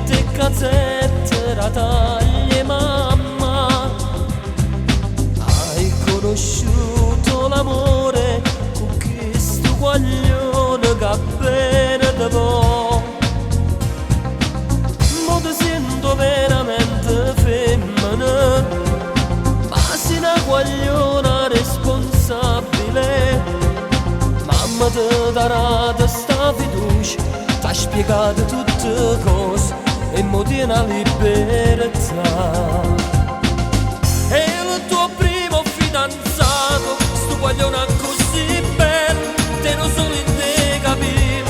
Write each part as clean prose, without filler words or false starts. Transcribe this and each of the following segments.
te cazzette la taglie mamma. Hai conosciuto l'amore con questo guaglione che bene te può. Mo ti sento veramente femmina, ma sei una guagliona responsabile. Mamma ti darà sta fiducia, t'ha spiegato tutte cose e mo tiene la libertà. E il tuo primo fidanzato, sto guaglione così bello, te lo solo in te capire,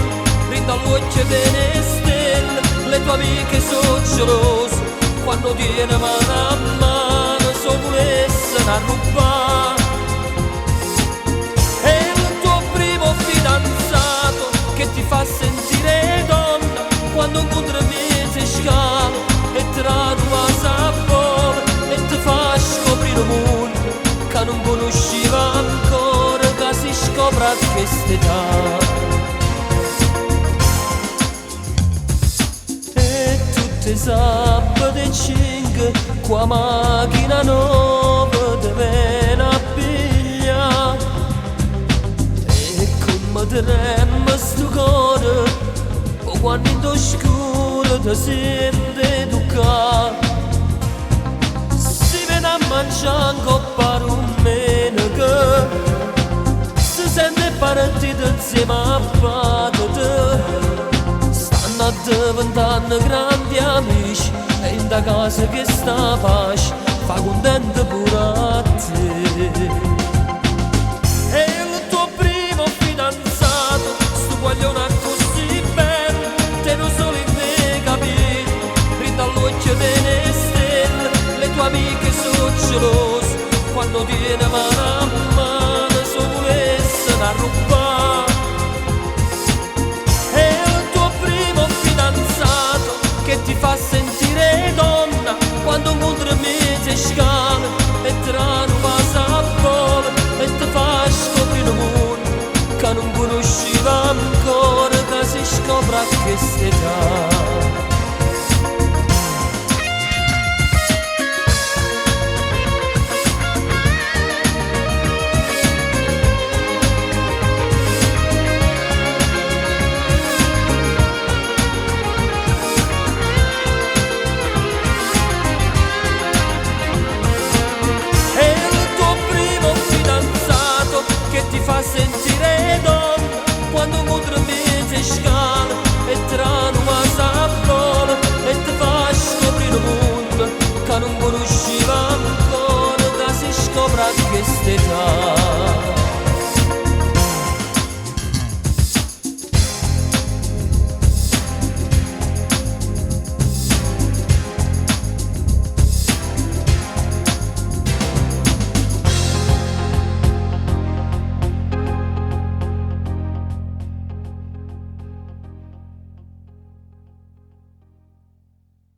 rinda all'occhio delle stelle, le tue amiche sono gelose, quando tiene mano a mano, so volesse a rubare. E il tuo primo fidanzato, che ti fa sentire donna, quando incontri mesi scala, e te la tua sapore, e ti fa scoprire un mondo che non conosceva ancora, che si scopre a quest'età. E tutte sabate 5, qua macchina nuova te viene a pigliare, e come te remma sto cuore, o quando in t'oscuro ti sente toccare. Si vede a mangiare un coppa rummenica, si sente partita insieme a patata. Stanno diventando grandi amici, e in da casa che sta pace fa contento pure a te. E il tuo primo fidanzato, sto guaglione così bello, te lo solo in te capire, rinda all'occhio delle stelle, le tue amiche sono gelose, quando tiene mano a mano, so volesse a rubare. E il tuo primo fidanzato, che ti fa